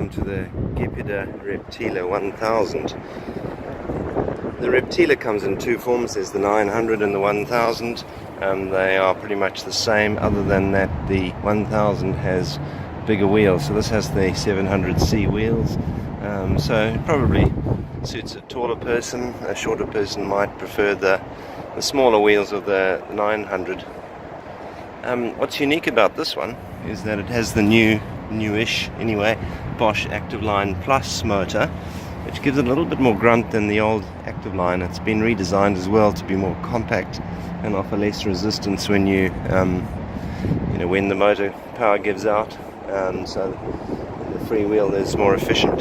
welcome to the Gepida Reptila 1000. The Reptila comes in two forms. There's the 900 and the 1000. They are pretty much the same, other than that the 1000 has bigger wheels. So this has the 700C wheels, so it probably suits a taller person. A shorter person might prefer the smaller wheels of the 900. What's unique about this one is that it has the newish anyway, Bosch Active Line Plus motor, which gives it a little bit more grunt than the old Active Line. It's been redesigned as well to be more compact and offer less resistance when when the motor power gives out, so the freewheel is more efficient.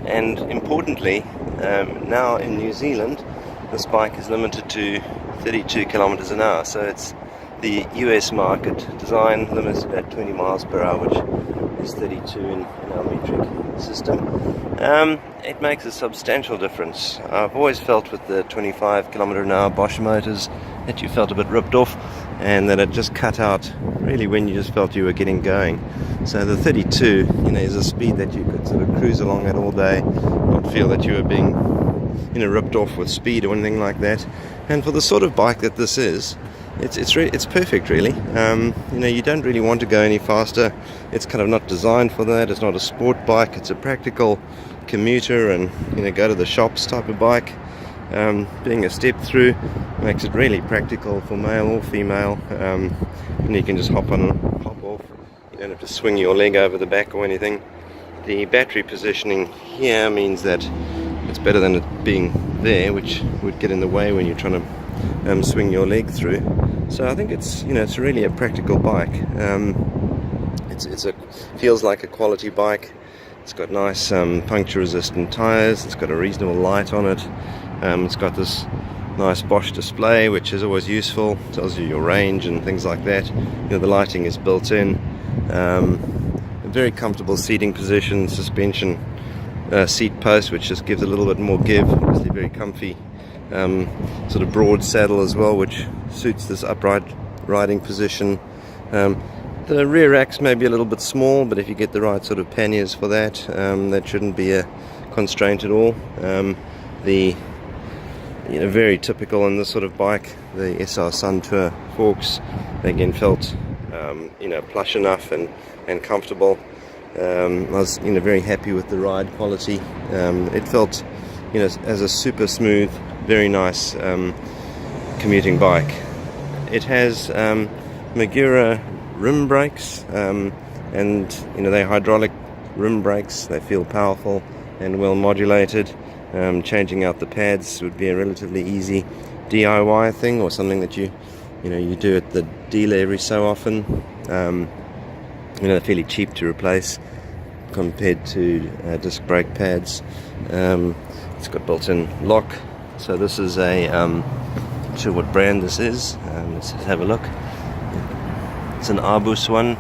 And importantly, now in New Zealand this bike is limited to 32 kilometers an hour, so it's the US market design limited at 20 miles per hour, which is 32 in our metric system. It makes a substantial difference. I've always felt with the 25 kilometer an hour Bosch motors that you felt a bit ripped off, and that it just cut out really when you just felt you were getting going. So the 32 is a speed that you could sort of cruise along at all day, not feel that you were being ripped off with speed or anything like that. And for the sort of bike that this is, it's perfect really. You don't really want to go any faster. It's kind of not designed for that. It's not a sport bike. It's a practical commuter and go to the shops type of bike. Being a step through makes it really practical for male or female. You can just hop on and hop off. You don't have to swing your leg over the back or anything. The battery positioning here means that it's better than it being there, which would get in the way when you're trying to swing your leg through. So I think it's really a practical bike. It feels like a quality bike. It's got nice puncture resistant tires. It's got a reasonable light on it. It's got this nice Bosch display, which is always useful. It tells you your range and things like that. The lighting is built in. A very comfortable seating position, suspension seat post, which just gives a little bit more give. Obviously very comfy, sort of broad saddle as well, which suits this upright riding position. The rear racks may be a little bit small, but if you get the right sort of panniers for that, that shouldn't be a constraint at all. Very typical in this sort of bike, the SR Sun Tour forks, they again felt plush enough and comfortable. I was very happy with the ride quality. It felt as a super smooth, very nice commuting bike. It has Magura rim brakes, and they're hydraulic rim brakes. They feel powerful and well modulated. Changing out the pads would be a relatively easy DIY thing, or something that you do at the dealer every so often. They're fairly cheap to replace compared to disc brake pads. It's got built-in lock. So this is a not sure what brand this is. Let's have a look. It's an Bosch one,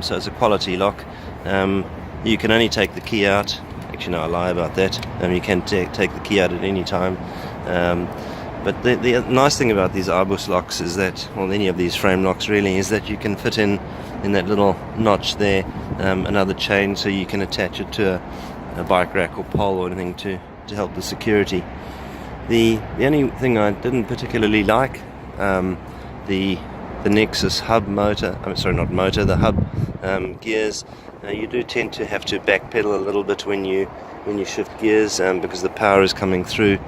so it's a quality lock. You can only take the key out. Actually, no, I lie about that. You can take the key out at any time. But the nice thing about these Bosch locks is that, well, any of these frame locks really, is that you can fit in that little notch there another chain, so you can attach it to a bike rack or pole or anything to help the security. The only thing I didn't particularly like, the Nexus hub motor, the hub gears. You do tend to have to backpedal a little bit when you shift gears, because the power is coming through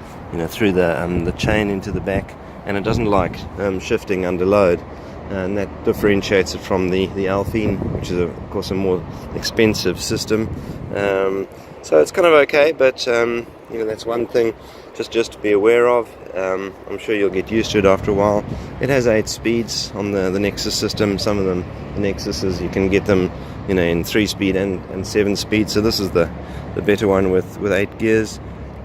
through the chain into the back, and it doesn't like shifting under load, and that differentiates it from the Alpine, which is of course a more expensive system. So it's kind of okay, but that's one thing just to be aware of. I'm sure you'll get used to it after a while. It has 8 speeds on the Nexus system. Some of them, the Nexuses, you can get them in 3-speed and 7-speed. So this is the better one with 8 gears.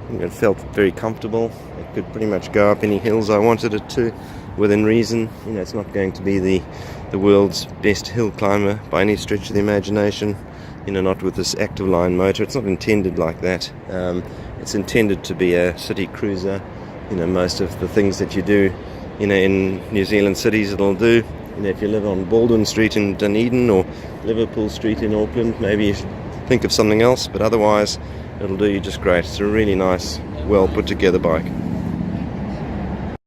It felt very comfortable. It could pretty much go up any hills I wanted it to, within reason. It's not going to be the world's best hill climber by any stretch of the imagination. Not with this Active Line motor. It's not intended like that. It's intended to be a city cruiser. Most of the things that you do, in New Zealand cities, it'll do. If you live on Baldwin Street in Dunedin, or Liverpool Street in Auckland, maybe you should think of something else, but otherwise it'll do you just great. It's a really nice, well put together bike.